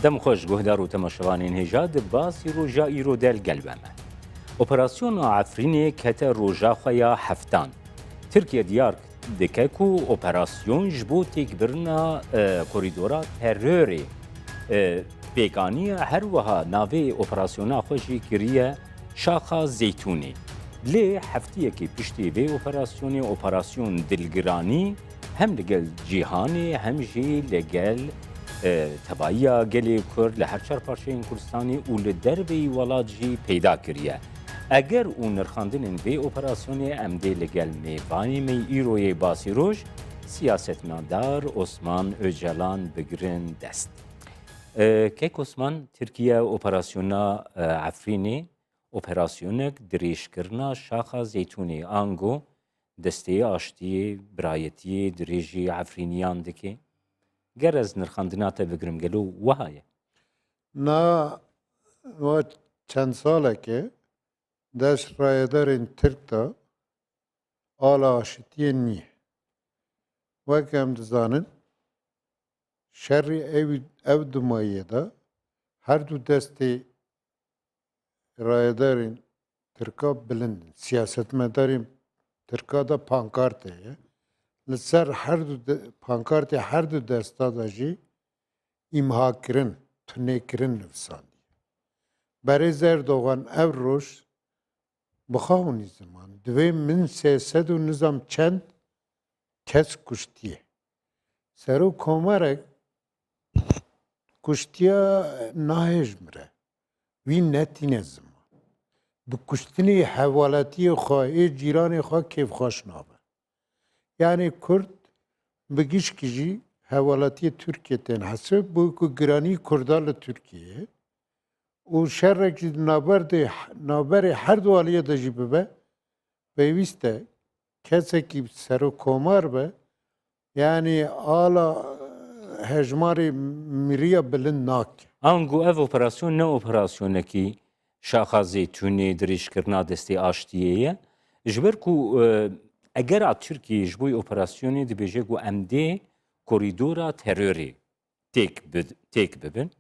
دم خوش گهدار و تماشوانین هجاد باسی روژا ایرو دل قلبمه. اپراسیون عفرینی کت روژا خویا هفتان. ترکیه دیار دکه کو اپراسیون جبو تیک برنا کوریدورا تروری بیگانی هر وها ناوی اپراسیونا خوشی کریه شاخا زیتونی. لی هفتیه که پشتی وی اپراسیون دلگرانی هم لگل جیهانی هم جی لگل تبایا گلی کرد لهر چار پارچه این کردستانی و لدربی ولاد جی پیدا کریه. اگر اون نرخاندن وی اپراسیونی امده لگل میوانی می ایروی باسی روش سیاستمدار عثمان öcalan بگرن دست. که عثمان ترکیه اپراسیونا عفرینی operasyonek dirêjkirina şaxa zeytûnê ango destê aştiyê birayetiyê dirêjî Efrîniyan dike gerez nirxandina te bigirim gelo wiha ye na çend saleke deş rayedarên Tirk da ala aşitiyê niye wek em dizanin şerrî ev dumayê da her du destê rayedarên Tirka bilind siyasetmedarên Tirka da pankartê ye li ser her du pankartê her du desta da jî îmhakirin tunêkirin nivîsandiye berêz Erdogan ev roj bixawinî ziman divê min sêsed û nizam çend kes kuştiye serok komarek kuştiya nahêjmire wî netîne ziman. Bi kuştinê hevaletiyê xwe ê cîranê xwe kêfxweş nabe. Yani Kurd bi gişkî jî hevaletiyê Tirkiye tên hesib bû ku giranî Kurda li Tirkiyeyê û şerrek jî naberê her du aliyê de jî bibe pêwîst e kesekî serokkomar be yani ala hejmarê miriya bilind nake. ango ev operasyon ne operasyonekî şaxa zeytûnê dirêjkirina destê aştiyê ye ji ber ku eger a Tirkiyê ji bo operasyonê dibêje ku em dê korîdora terorê têk bibin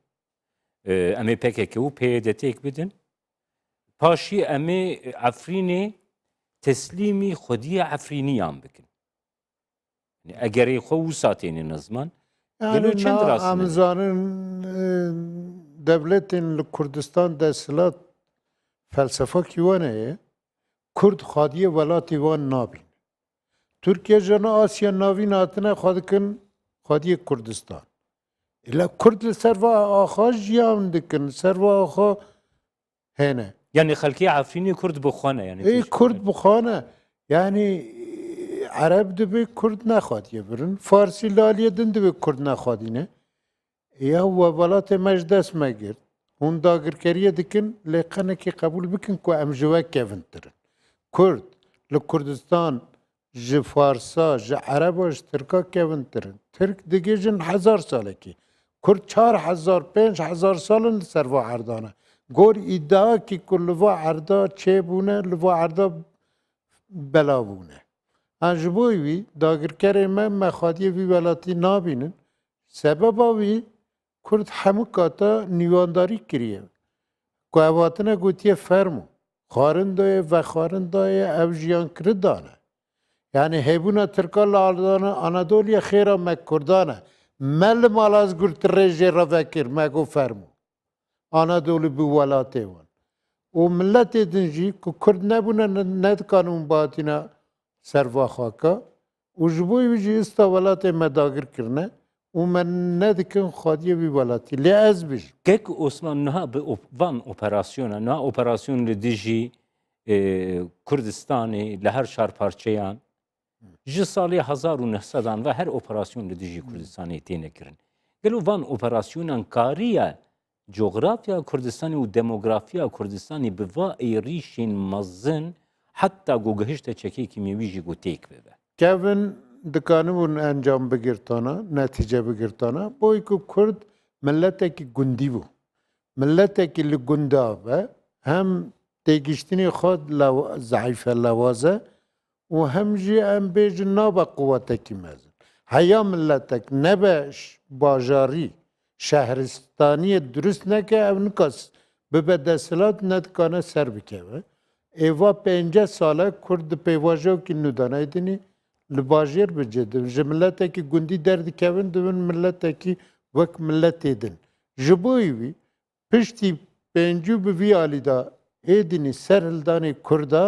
em ê PKK û PYD têk bidin paşî em ê Efrînê teslîmî xwediyê Efrîniyan bikin egerê xwe wisa têne nizman Yani em zanin devletên li Kurdistan desthilat felsefekî wan heye Kurd xwediyê welatê wan nabîne. Tirkiye ji Asya navîn hatine xwe dikin xwediyê Kurdistan. Îla Kurd li ser va axa jiyan dikin, ser va axa hene. Yani xelkê Efrînê Kurd bixwane yani. Kurd bixwane. Yani Arab dibe Kurd naxwediye birin. Farsî laliyê din dibe Kurd naxwedîne. Ya we welatê me ji dest me girt. Hûn dagirkeriye dikin lê qenekê qebûl bikin ku em ji we kevintirin. Kurd li Kurdistan ji Farsa, ji Araba, ji Tirka kevintirin. Tirk digêjin hezar salekî. Kurd 4000-5000 salin li ser va erdana. Gor îddia ku li va erda çêbûne, li va erda belavûne. Ji bo wî dagirkerê me xwediyê vî welatî nabînin. Sebeba wî Kurd hemû kata nîvandarî kiriye. Ku ev hatine gotiye fermo. Xwarin daye ve xwarin daye ev jiyankirî dane. Yani hêbûna Tirka li Anadoliya xêra me Kurdan e. Me li Malazgirt rêjê re vekir me got fermo. Anadolî bû welatê wan. û milletê din jî ku Kurd nebûne nedikanin batîna serva xaka û ji bo wî jî îsta welatê me dagir kirine û me nedikin xwediyê wî welatî. Lê ez bijim. Gek Osman niha bi van operasyona, niha operasyon li dijî Kurdistanê li her şar parçeyan ji salê 1900 ve her operasyon li dijî Kurdistanê têne kirin. Gelo van operasyonan kariye coğrafya Kurdistanê û demografiya Kurdistanê bi va êrişên mezin hatta gogihişte çekekî mî wî jî got têk bibe. Kevin dikanibûn encam bigirtana, netîce bigirtana boî ku Kurd milletekî gundî bû. Milletekî li gunda be hem têgiştinê xwe zeyîfe lewaze û hem jî em bêjin nabe quwetekî mezin. Heya milletek nebe bajarî شهرستانی درست نکه او نکاس به دستلات ندکانه سر بکوه ایوا 50 ساله کرد پیواجه که ندانه دینی لباجیر بجد جملت که گندی درد کون دون ملت که وک ملت ایدن جبوی وی پشتی پنجو به وی آلیدا ایدینی سر هلدانی کردا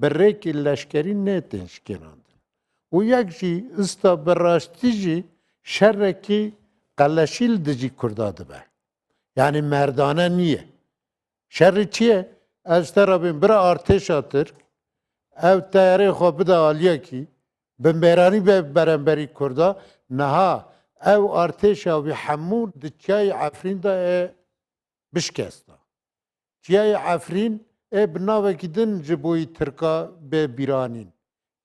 برک لشکری نیتنش کناندن و یک جی استا براشتی جی شرکی قلشیل دجی کردا دبه یعنی مردانه نیه شر چیه؟ از طرفین برای ارتش ترک او تیاره خواب بده آلیا کی بمبرانی به برانبری کردا نها او ارتش او حمود دچای عفرین دا بشکستا چیای عفرین بناوه کدن جبوی ترکا به بیرانین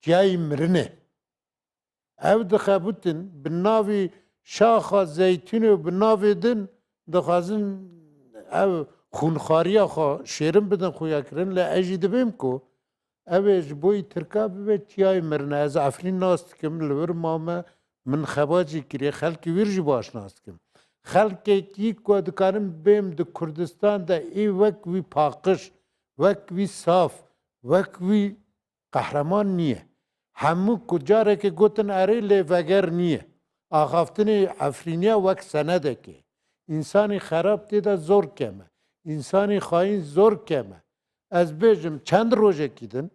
چیای مرنه او دخبوتن بناوی شاخا زیتون و بناوی دن دخوازن او خونخاری خو شیرم بدن خویا کرن ل اجی دبیم کو اوج بوی ترکا به چیای مرنه از عفرین ناست کم لور مامه من خواجی کری خلک ویرجی باش ناست کم خلک کی کو دکانم بیم د کردستان دا ای وک وی پاکش وک وی صاف وک وی قهرمان نیه همو کجاره که گوتن اری لی وگر نیه آخافتن عفرینیا وک سنده که انسانی خراب دیده زور کمه انسانی خاین زور کمه از بیجم چند روزه کیدن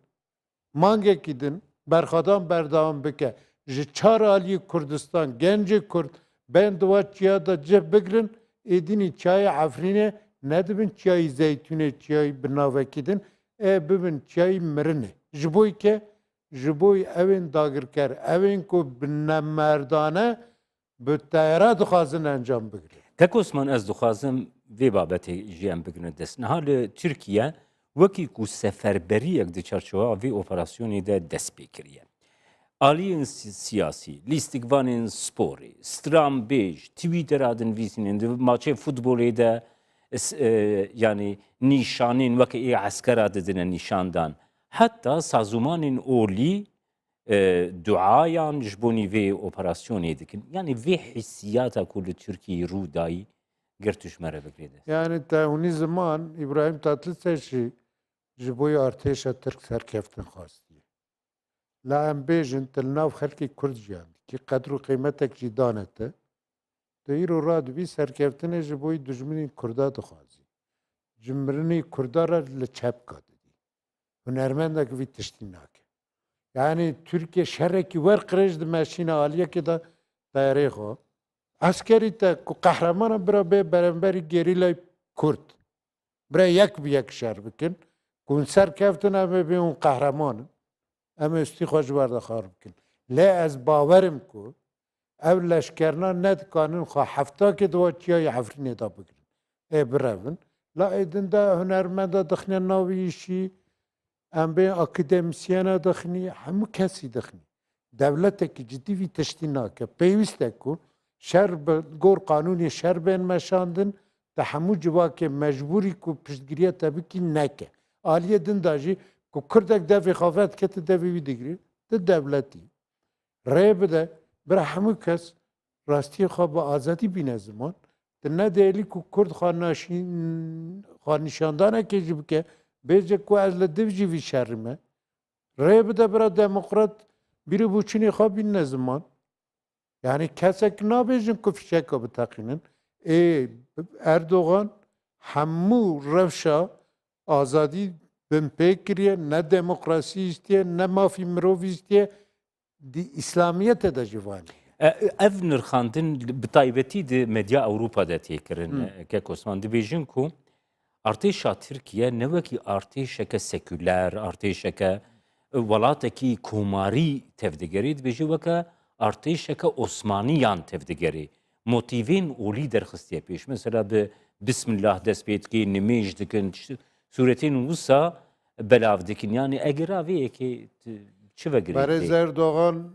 مانگه کیدن برخادان بردام بکه جه 4 آلی کردستان گنج کرد ben dua çiya da cep bigrin edini çay afrine ne dibin çay zeytune çay binavekidin bibin çay mirine jiboy ke jiboy evin dagirker evin ku binmerdane bi tayara dixwazin encam bigrin. Kek Osman ez dixwazim vê babetê jî em bigrin dest. Niha li Tirkiye wekî ku seferberiyek di çarçova vê operasyonê de dest pê kiriye. Aliyên siyasî, lîstikvanên sporê, strambêj, Twitter'a dinivîsînin, di maçê futbolê de yani nîşanên wekî ê eskera didine nîşandan. Heta sazûmanên olî duayan ji bo vê operasyonê dikin. Yani vê hissiyata ku li Tirkiyeyê rû dayî girtuşmere bigirê dest. Yani te hûnî ziman İbrahim Tatlıses ji bo artêşa Tirk serkeftin xwastiye. La em bêjin til nav xelkê Kurd jiyan ki qedr û qîmetek jî danete. Tu îro radibî serkeftinê ji bo dijminên Kurda dixwazî. Ji mirinê Kurda re li çepka didî. Hunermendek vî tiştî nake. Yani Türkiye şerekî werqirêj di meşîna aliyekê de dairê xwe. Askerî te ku qehreman bira bê beremberî gerîlayê Kurd. Bira yek bi yek şer bikin. Ku hûn serkeftin em ê bê hûn qehremanin. Em üstî xwe ji wer de xar bikin. Lê ez bawerim ku ev leşkerna ne dikanin xwe heftakê diwa çiyayê Efrînê da bigirin. Ê birevin. La êdin de hunermenda dixîne navê îşî, em bê akademisyena dixînî, hemû kesî dixînî. Devletekî cidî vî tiştî nake. Pêwîst e ku şer bi gor qanûnê şer bên meşandin, di hemû civakê mecbûrî ku piştgiriya te bikî neke. Aliyê din da jî ku Kurdek devê xafet kete devê wî digirî, di devletî. Rê bide, bira hemû kes rastiyê xwe bi azadî bîne ziman, di nedêlî ku Kurd xwanîşandanekê jî bike, bêje ku ez li div jî vî şerrî me. Rê bide bira demokrat birîbûçînê xwe bîne ziman. Yani kesek nabêjin ku fîşeka biteqînin. Erdoğan hemû rewşa azadî bin pê kiriye, ne demokrasî istiye, ne mafî mirovî istiye, di İslamiyetê de jî vanî. Ev nirxandin bi taybetî di medya Ewropa de têkirin Kek Osman dibêjin ku artêşa Tirkiye ne wekî artêşeke seküler, artêşeke welatekî komarî tevdigerî dibêjî weke artêşeke Osmaniyan tevdigerî. Motivên olî derxistiye pêş. Mesela bi Bismillah dest pê dikê, nimêj dikin, suretên wisa belav dikin. Yani egera vê yekê çi vegirê? Berêz Erdoğan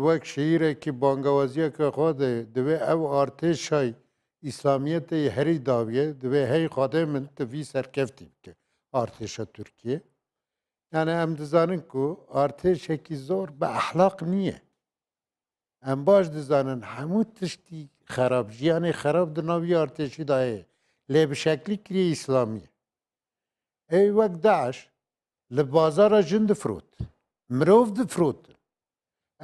wek şîrekî bangewaziyeke xwe de divê ev artêşa İslamiyetê herî dawiye, divê hey xwedê min ti vî serkeftî bike artêşa Tirkiye. Yani em dizanin ku artêşekî zor bi ehlaq niye. ام باش دزانن همو تشتی خراب جیانی خراب دناوی ارتشی دایه لی به شکلی کری اسلامی ای وقت داعش لبازار جن دفروت مروف دفروت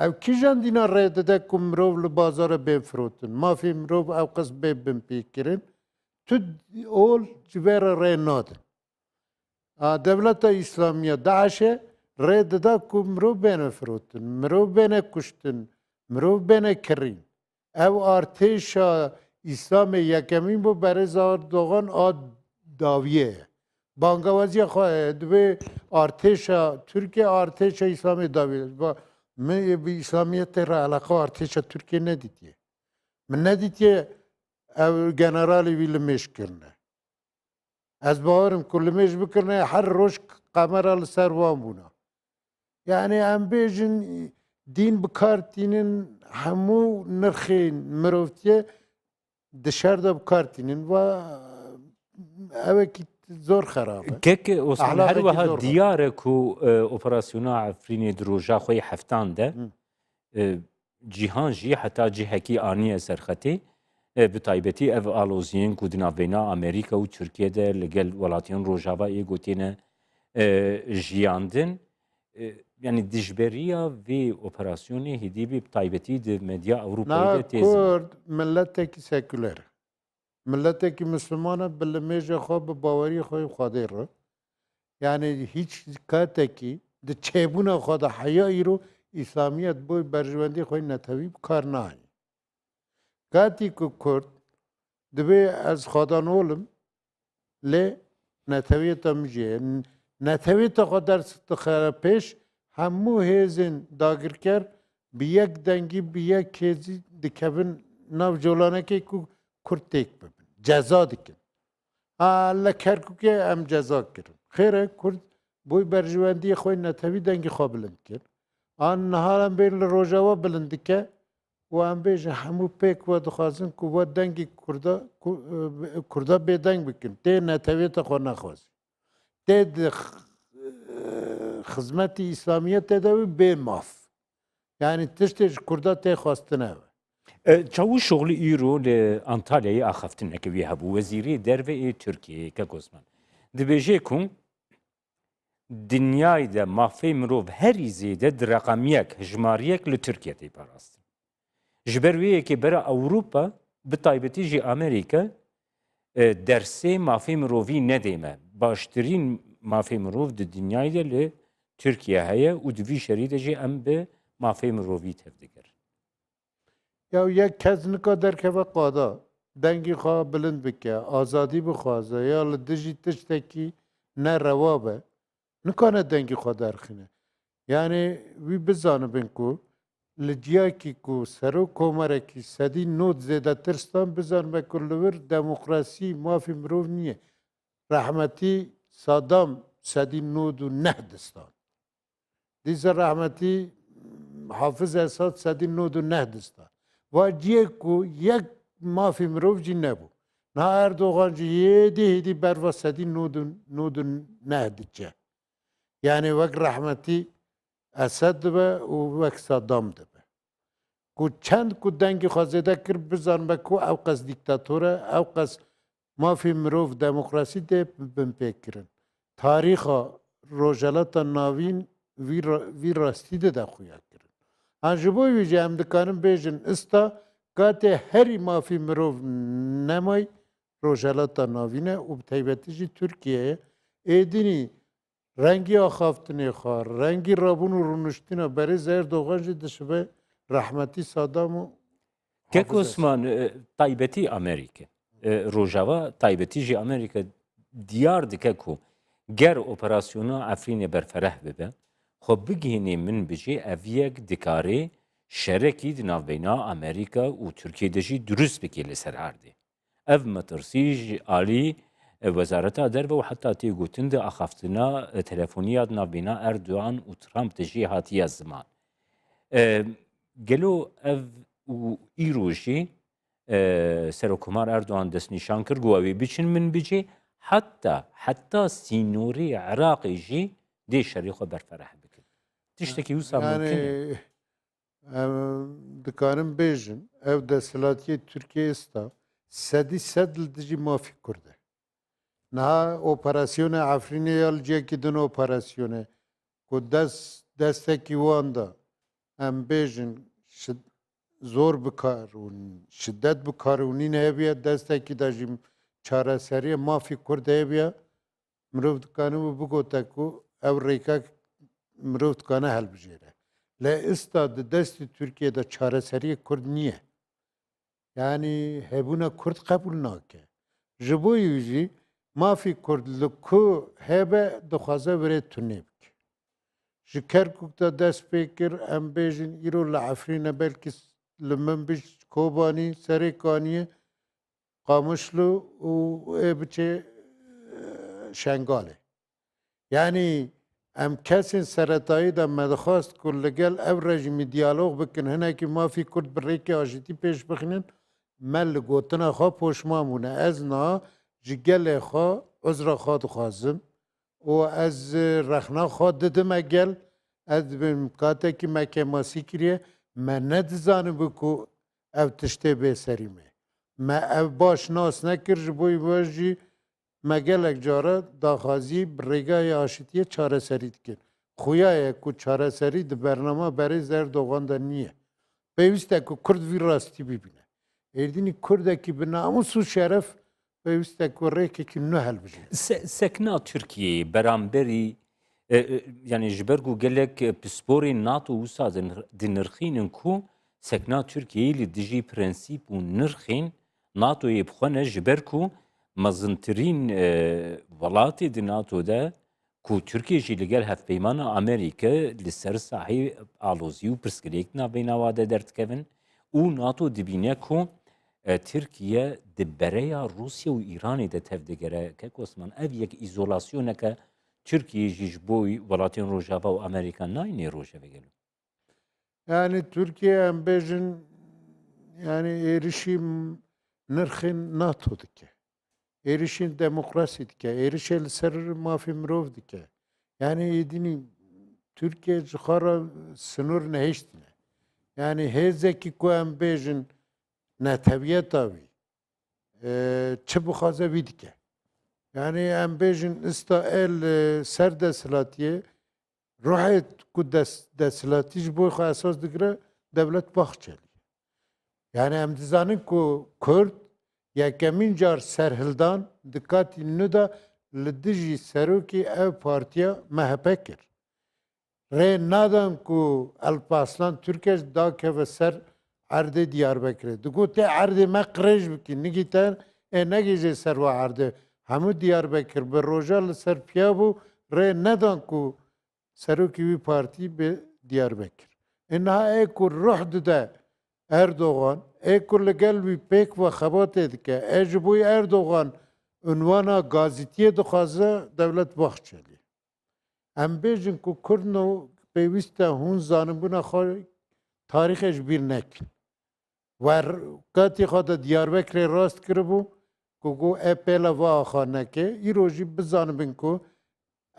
او کی جان دینا رید ده کم مروف لبازار بفروتن ما فی مروف او قص ببن پیکرین تو اول جبر ری نادن دولت اسلامیه داعشه رید ده کم مروف بین فروتن مروف بین کشتن مروف بین کرین او ارتش اسلام یکمین بو برای زار دوغان داویه بانگوازی خواه دوی ارتش ترکیه ارتش اسلام داویه من به اسلامیت را علاقه ارتش ترکیه ندیدیه من ندیدیه او جنرالی ویلمش کرنه از باورم کلمش بکرنه هر روش قمر سر وان بونا یعنی ام بیجن دین بکارتینن همو نرخین مروفتیه دشار دا بکارتینن و اوه کی زور خرابه كيك وصل أحلاقي هر وها زور ديارك اوبراسيونا عفريني دروجا خوي حفتان ده جيهان جي حتى جيهكي آنية سرختي بتايبتي اف آلوزين كودنا بينا امريكا و تركيا ده لقل ولاتين روجاوا اي قوتين جياندن يعني دجبرية في اوبراسيوني هدي بي بتايبتي ده مديا اوروبا نه ده تيزم کرد ملتێکی سکولر ملتێکی مسلمانە بە لە مێژە خۆ بە باوەری خۆی خودێ ڕە یعنی هیچ کاتێکی di çêbûna xwe de heya îro îslamiyet بۆی berjivendê xwe netewî kar nayê katî ku Kurd divê ez xwedan olim lê netewîyeta min jî ye netewîta xwe derdixere pêş hemû hêzên dagirker bi yek dengî bi yek hêzî dikevin nav colanekê ku Kurd têk bibin ceza dikin li Kerkûkê em ceza kirin xêr e Kurd بوی برجوندی خوی نتوی دنگی خواه بلند کرد آن نهارم بین لروجاوا بلند که و هم بیجه همو پیک و دخوازن که و دنگی کردا به دنگ بکن تی نتوی تا خواه نخوازی تی خدمت اسلامیت دوی به ماف یعنی تشتش کردا تی خواستنه چاو شغل ایرو لانتالیای آخفتن اکوی هبو وزیری درو ترکیه که گزمن دبیجه کن دنیای ده مافی مروف هری زیده در رقمیک هجماریک لترکیه تی پاراستن جبرویه که برای اوروپا بطایبتی جی امریکا درسه مافی مروفی ندیمه باشترین مافی مروف ده دنیای ده لترکیه هیا و دوی شریده جی ام به مافی مروفی تفدگر یا یک کس نکا درکه و قادا دنگی خواه بلند بکه آزادی بخوازه یا لدجی تشتکی نه روابه نکانه دنگی خود درخینه یعنی وی بزانه بین کو لجیا کی کو سرو کومره کی سدی نوت زیده ترستان بزان بکلور دموکراسی مافی مروف نیه رحمتی صدام سدی نود و نه دستان دیز رحمتی حافظ اساد سدی نود و نه دستان و جیه کو یک مافی مروف جی نبو نه اردوغان جی یه دی بروا سدی نود و نه دیچه yani vek rahmeti Esed be û vek Saddam dibe. Ku çend ku dengî xwezêde kir bizan be ku ew qas dîktator e, ew qas mafê mirov demokrasî tê bin pêkirin. Tarîxa rojelata navîn vî rastî de xuya kirin. An ji bo wî jî em dikarin bêjin îsta katê herî mafê mirov nemay rojelata navîn e û bi taybetî jî Tirkiyeyê êdînî رنگی آخافتنی خواه رنگی رابون و رونشتینا برای زیر دوغان جی دشبه رحمتی صادام و که کسمان تایبتی امریکا روجاوا تایبتی جی امریکا دیار دکه کو گر اپراسیونا افرین برفره ببه خب بگینی من بجی اویک دکاره شرکی دناو بینا امریکا و ترکیه دجی درست بکی لسر هرده اف مترسیج آلی وزارت دربه و حتی تی گوتند اخافتنا تلفونیات نابینا اردوان و ترامپ تجی هاتی از زمان گلو اف و ایروشی سرکومار اردوان دست نشان کرد گواوی بچین من بجی حتی سینوری عراقی جی دی شریخو برفرح بکن تشتکی وسا ممکنه dikarin bêjin ev deshilatiyê Tirkiye sta sedî sed li dijî mafî Kurd e. Niha operasyona Efrînê ya li ciyekî din operasyonê ku destekî wan da em bêjin zor bikarûn, şiddet bikarûnîn hebiye destekî da jî çareseriya mafî Kurd hebiye mirov dikane û bigote ku ev rêkek mirov dikane helbijêre. Lê îsta di destê Tirkiyeyê de çareseriyê Kurd niye. Yani hebûna Kurd qebûl nake. Ji bo wî jî mafî Kurd li ku hebe dixwaze birê tunê bike. Ji Kerkûk de dest pê kir em bêjin îro li Efrînê belkî li Minbij, Kobanî, Serê Kaniyê, Qamişlo û ê biçe Şengalê. Yani em kesên seretayî de me dixwast ku li gel ev rejimî diyalog bikin hinekî mafî Kurd bi rêkê ajîtî pêş bixînin me li gotina xwe poşman bûne. Ez niha ji gelê xwe uzra xwe dixwazim û ez rexna xwe didime gel ez dibim katekî me kemasî kiriye me nedizanibû ku ev tiştê bêserî me. Me ev baş nas nekir ji bo wê jî me gelek cara daxwazî bi rêgahê aşîtiyê çareserî dikin. Xuya ye ku çareserî di bername Berêz Erdogan de niye. Pêwîst e ku Kurd vî rastî bibîne. Êrdînî Kurdekî bi namus û şeref pêwîst e ku rêkekî nû helbijê. Sekna Tirkiyeyê beramberî yani ji ber ku gelek pisporên NATO wisa dinirxînin ku sekna Tirkiyeyê li dijî prensîp û nirxên NATOyê bixwene ji ber ku mezintirîn welatê di NATO de ku Tirkiye jî li gel hevpeymana Amerîka li ser sahê alozî û pirsgirêk navbêhna wa de derdikevin û NATO dibîne ku Tirkiye di bereya Rusya û Îranê de tevdigere kek Osman ev yek îzolasyoneke Tirkiye jî ji bo welatên Rojava û Amerîka nayîne rojeve gelo. Yani Türkiye em bêjin yani êrişî nirxên NATO dike. Êrişîn demokrasî dike. Êrişê li ser mafê mirov dike. Yani êdînî Türkiye ji xwe re sinûr nehêştine. Yani hêzekî ku em bêjin netewiyeta wî çi bixwaze wî dike. Yani em bêjin îsta el ser deshilatiyê rohê ku deshilatî ji bo xwe esas digire dewlet baxçelî. Yani em dizanin ku Kurd yekemîn car serhildan di katî nû de li dijî serokê ev partiya MHP kir. Rê nadan ku Alparslan Türkeş dakeve ser erdê Diyarbekirê. Digot tê erdê me qirêj bikî nigî te negîjê ser we erdê. Hemû Diyarbekir bi roja li ser piya bû rê nedan ku serokê wî partî bi Diyarbekir. Niha ê ku ruh dide Erdogan ê ku li gel wî pêk ve xebatê dike ê ji bo Erdogan unwana gazîtiyê dixwaze dewlet baxçelî. Em bêjin ku Kurd pêwîst e hûn zanibûna xwe tarîxê ji bîr nekin. We katî xwe de Diyarbekirê rast kiribû ku got ê pêla ve axa neke îro jî bizanibin ku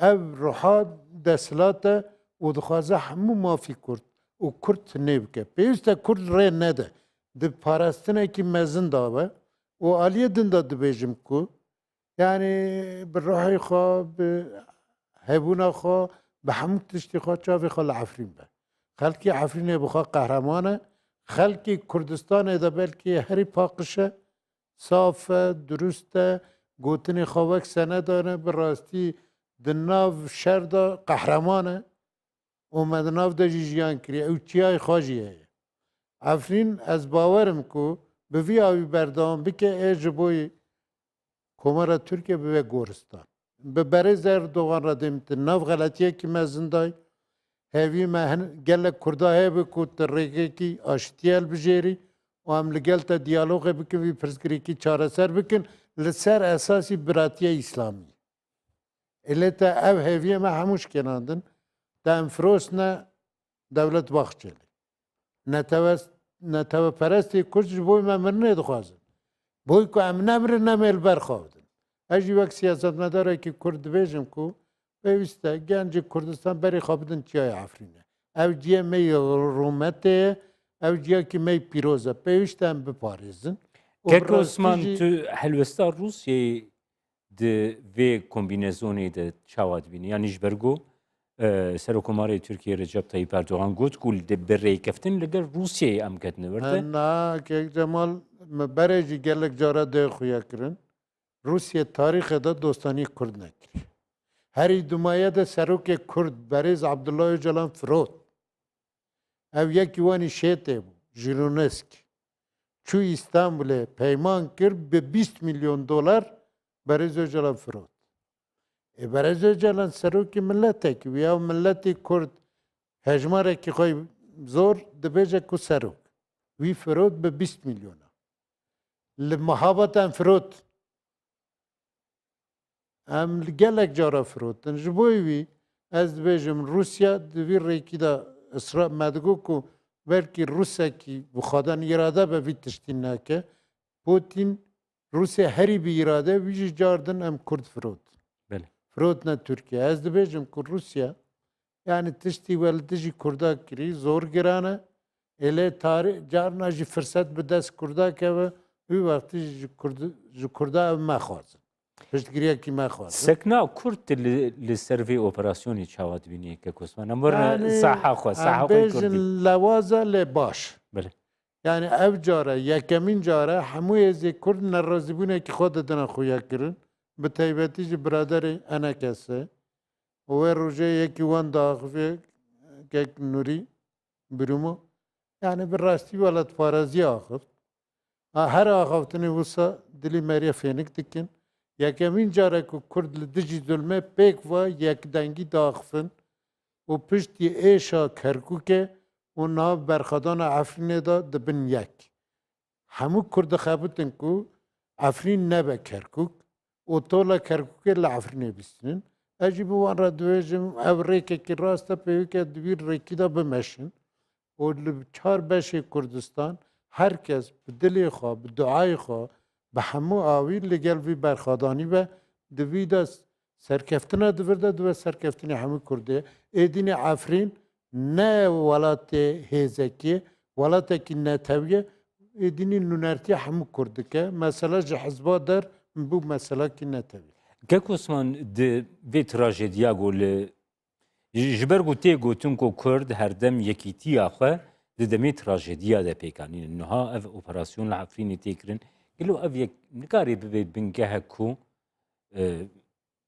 ev riha deshilat e û dixwaze hemû mafî Kurd û Kurd tunê bike. Pêwîst e Kurd rê nede. Di parastinekî mezin dabe û aliyê din de dibêjim ku yani bi rihê xwe bi hebûna xwe bi hemû tiştê xwe çavê xwe li Efrîn be. Xelkê Efrînê bi xwe qehreman e. Xelkê Kurdistanê de belkî herî paqij e, saf e, durust e, gotinê xwe wek senedan e, bi rastî di nav şer de qehreman e û me di nav de jî jiyan kiriye. Ew çiyayê xwe jî heye. Efrîn ez bawerim ku bi vî awî berdewam bike ê ji bo Komara Tirkiye bibe goristan. Bi Berêz Erdogan re dêmtin nav xeletiyekî me zindayî hevî me gelek Kurda hebe ku ti rêkekî aşîtiyê helbijêrî û em li gel te diyalogê bikin vî pirsgirêkî çareser bikin li ser esasî biratiya İslamî. Lê te ev hêviyê me hemû şikenan din te em firosne dewlet baxçelî. Neteweperestê Kurd ji bo me mirinê dixwazin. Boy ku em nemirin nemê li ber xwe bidin. Ez jî wek siyasetmedarekî Kurd dibêjim ku pêwîst e gencê Kurdistan berê xwe bidin çiyayê Efrînê. Ev ciyê me yê rûmetê ye ev ciyakî me pîroz e pêwîst e em biparêzin. û Kek bi rastî Osman jî- tu helwesta Rusyayê di vê kombînezonê de çawa dibînî yanî ji ber got Serokkomarê Tirkiye Recep Tayyip Erdogan got ku di birêkeftin li gel Rusyayê em ketine wir de Na Kek Cemal me berê jî gelek cara dê xuya kirin. Rusya tarîxê de dostanî Kurd nekiriye. Herî dumaya de serokê Kurd berêz Abdullah Öcalan firot. Ev yekî wanî şêtê bû Jîronesk. Çû İstanbulê peyman kir bi 20 milyon dolar berêz Öcalan firot. Berêz Öcalan serokê milletekî bû ya milletê Kurd hejmarekî xwe zor dibêje ku serok. Wî firot bi 20 milyona. Li mihabatan firot. Em li gelek cara firotin. Ji bo wî ez dibêjim Rusya di vî rêkî de İsrail me digot ku belkî Rusekî bi xwadan îrade be vî tiştî neke. Putin Rusya herî bi îrade wî jî car din em Kurd firot. Belê. Firot ne Tirkiye. Ez dibêjim ku Rusya yani tiştî welî jî Kurda kirî zor giran e. Êlê tarî carna jî firset bi dest Kurda keve wî wextî ji Kurda ev mexwazin. Piştgiriyekî mexwazin. Sekna Kurd li ser vê operasyonê çawa dibînî Kek Osman em werin saha xwe saha xwe Kurdî. bêjin lewaza lê baş. Belê. Yani ev cara yekemîn cara hemû êzê Kurd nerazîbûnekî xwe didine xuya kirin. Bi taybetî ji biraderê Enekesê. Wê rojê yekî wan daxivê Kek Nûrî Birûmo. Yani bi rastî welatparêzî axivt. Her axaftinê wisa dilê meriye fênik dikin. Yekemîn carek ku Kurd li dijî zulmê pêk ve yekdengî daxivin û piştî êşa Kerkûkê û nav berxedana Efrînê de dibin yek. Hemû Kurd dixebitin ku Efrîn nebe Kerkûk û tola Kerkûkê li Efrînê bîstînin. Ez jî bi wan re dibêjim ev rêkekî rast e pêwî di vî rêkî de bimeşin û li çar beşê Kurdistan herkes bi dilê xwe bi duayê xwe bi hemû awî li gel vî berxwedanî ve di vî de serkeftina divir de dibe serkeftinê hemû Kurdê. Êdînê Efrîn ne welatê hêzekî welatekî netewiye êdînê nûnertiya hemû Kurd dike. Mesela ji hizba der bû meselekî netewî. Kek Osman di vê trajediya got li ji ber ku tê gotin ku Kurd herdem yekîtiya xwe di demê trajediya de pêkanînin. Niha ev operasyon li Efrînê tê kirin. Gelo ev yek nikarê bibe bingehek ku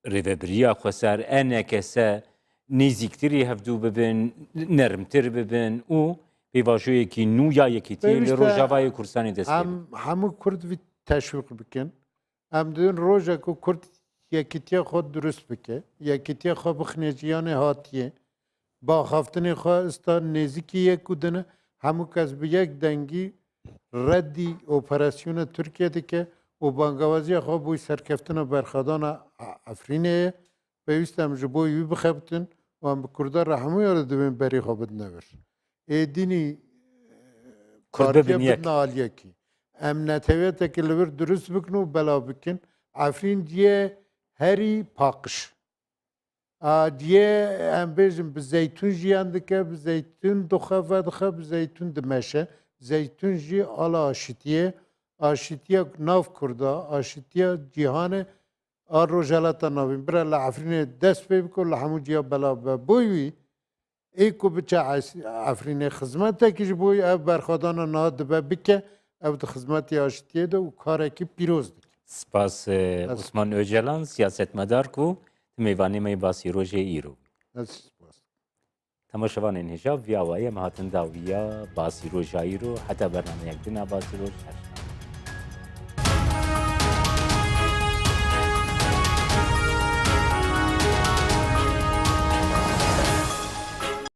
rêveberiya xweser enekese nêzîktirî hevdû bibin, nermtir bibin û pêvajoyekî nû ya yekîtiyê li Rojavayê Kurdistanê dest pê Em hemû Kurd vî teşwîq bikin. Em dibin roja ku Kurd yekîtiya xwe durust bike. Yekîtiya xwe bixîne jiyanê hatiyê. Baxaftinê xwe ista nêzîkî yek û dine hemû kes bi yek dengî reddî operasyona Tirkiye dike û bangewaziya xwe bû serkeftina berxedana Efrînê ye. Pêwîst em ji bo wî bixebitin û em bi Kurda re hemû ya re dibên berî xwe bidine vir. Êdînî Kurd partiye bibin yek. bidine aliyekî. Em netewêtekî li vir durust bikin û bela bikin. Efrîn ciye herî paqij. Ciye em bêjin bi zeytûn jiyan dike, bi zeytûn dixe vedixe, bi zeytûn dimeşe. Zeytûn jî ala aşîtiye. Aşîtiya nav Kurda, aşîtiya cîhanê a Rojalata navîn. Bira li Efrînê dest pê bike û li hemû ciya bela be. Bo wî ê ku biçe Efrînê xizmetekî ji bo ev berxwedana niha dibe bike, ev di xizmetê aşîtiyê de û karekî pîroz dike. Spas Osman Öcalan siyasetmedar ku di mêvanê me basî rojê îro. Ez spas. Temaşevanên hêja vî awayî em hatin dawiya basî roja îro heta bernameyek dina basî roj her.